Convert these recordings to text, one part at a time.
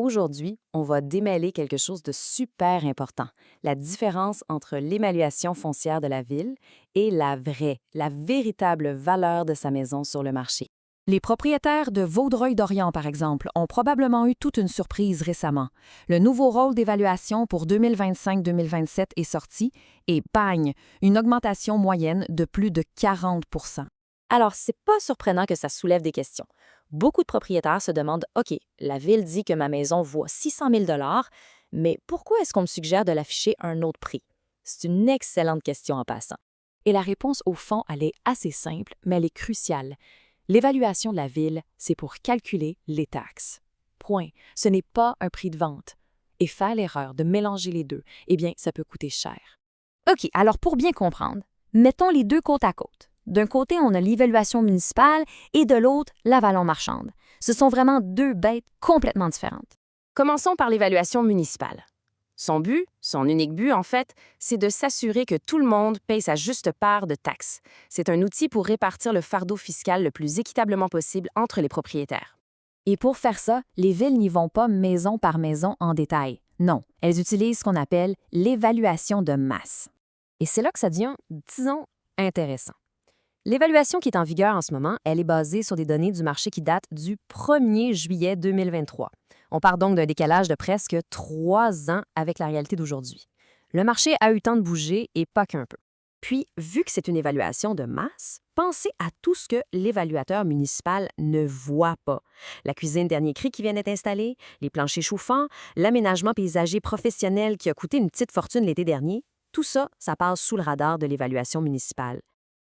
Aujourd'hui, on va démêler quelque chose de super important, la différence entre l'évaluation foncière de la ville et la véritable valeur de sa maison sur le marché. Les propriétaires de Vaudreuil-Dorion, par exemple, ont probablement eu toute une surprise récemment. Le nouveau rôle d'évaluation pour 2025-2027 est sorti et bang, une augmentation moyenne de plus de 40 %. Alors, c'est pas surprenant que ça soulève des questions. Beaucoup de propriétaires se demandent, OK, la ville dit que ma maison vaut 600 000 mais pourquoi est-ce qu'on me suggère de l'afficher à un autre prix? C'est une excellente question en passant. Et la réponse, au fond, elle est assez simple, mais elle est cruciale. L'évaluation de la ville, c'est pour calculer les taxes. Point. Ce n'est pas un prix de vente. Et faire l'erreur de mélanger les deux, eh bien, ça peut coûter cher. OK, alors pour bien comprendre, mettons les deux côte à côte. D'un côté, on a l'évaluation municipale et de l'autre, l'avalon marchande. Ce sont vraiment deux bêtes complètement différentes. Commençons par l'évaluation municipale. Son unique but en fait, c'est de s'assurer que tout le monde paye sa juste part de taxes. C'est un outil pour répartir le fardeau fiscal le plus équitablement possible entre les propriétaires. Et pour faire ça, les villes n'y vont pas maison par maison en détail. Non, elles utilisent ce qu'on appelle l'évaluation de masse. Et c'est là que ça devient, disons, intéressant. L'évaluation qui est en vigueur en ce moment, elle est basée sur des données du marché qui datent du 1er juillet 2023. On part donc d'un décalage de presque 3 ans avec la réalité d'aujourd'hui. Le marché a eu le temps de bouger et pas qu'un peu. Puis, vu que c'est une évaluation de masse, pensez à tout ce que l'évaluateur municipal ne voit pas. La cuisine dernier cri qui vient d'être installée, les planchers chauffants, l'aménagement paysager professionnel qui a coûté une petite fortune l'été dernier, tout ça, ça passe sous le radar de l'évaluation municipale.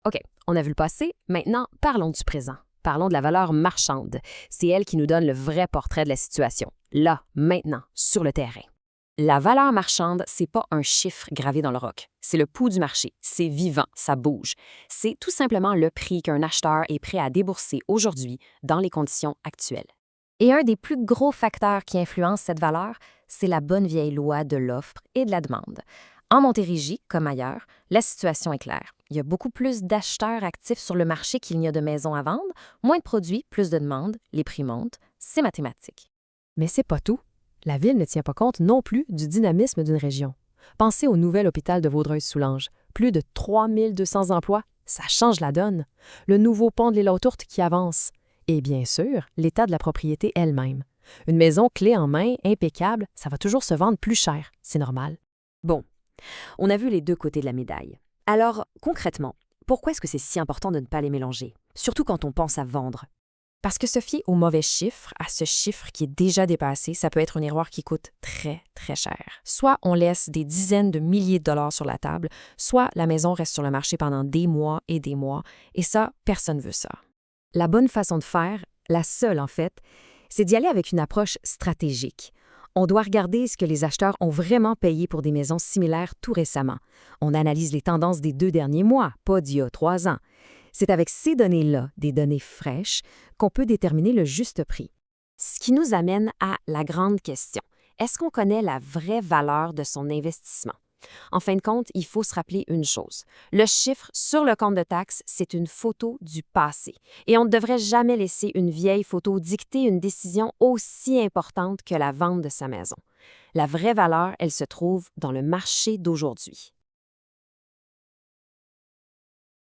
OK, on a vu le passé, maintenant parlons du présent. Parlons de la valeur marchande. C'est elle qui nous donne le vrai portrait de la situation. Là, maintenant, sur le terrain. La valeur marchande, c'est pas un chiffre gravé dans le roc. C'est le pouls du marché. C'est vivant, ça bouge. C'est tout simplement le prix qu'un acheteur est prêt à débourser aujourd'hui dans les conditions actuelles. Et un des plus gros facteurs qui influence cette valeur, c'est la bonne vieille loi de l'offre et de la demande. En Montérégie, comme ailleurs, la situation est claire. Il y a beaucoup plus d'acheteurs actifs sur le marché qu'il n'y a de maisons à vendre, moins de produits, plus de demandes, les prix montent, c'est mathématique. Mais c'est pas tout. La ville ne tient pas compte non plus du dynamisme d'une région. Pensez au nouvel hôpital de Vaudreuil-Soulanges. Plus de 3200 emplois, ça change la donne. Le nouveau pont de l'île aux Tourtes qui avance. Et bien sûr, l'état de la propriété elle-même. Une maison clé en main, impeccable, ça va toujours se vendre plus cher, c'est normal. Bon, on a vu les deux côtés de la médaille. Alors, concrètement, pourquoi est-ce que c'est si important de ne pas les mélanger, surtout quand on pense à vendre? Parce que se fier au mauvais chiffre, à ce chiffre qui est déjà dépassé, ça peut être un erreur qui coûte très, très cher. Soit on laisse des dizaines de milliers de dollars sur la table, soit la maison reste sur le marché pendant des mois, et ça, personne ne veut ça. La bonne façon de faire, la seule en fait, c'est d'y aller avec une approche stratégique. On doit regarder ce que les acheteurs ont vraiment payé pour des maisons similaires tout récemment. On analyse les tendances des 2 derniers mois, pas d'il y a 3 ans. C'est avec ces données-là, des données fraîches, qu'on peut déterminer le juste prix. Ce qui nous amène à la grande question. Est-ce qu'on connaît la vraie valeur de son investissement? En fin de compte, il faut se rappeler une chose. Le chiffre sur le compte de taxes, c'est une photo du passé. Et on ne devrait jamais laisser une vieille photo dicter une décision aussi importante que la vente de sa maison. La vraie valeur, elle se trouve dans le marché d'aujourd'hui.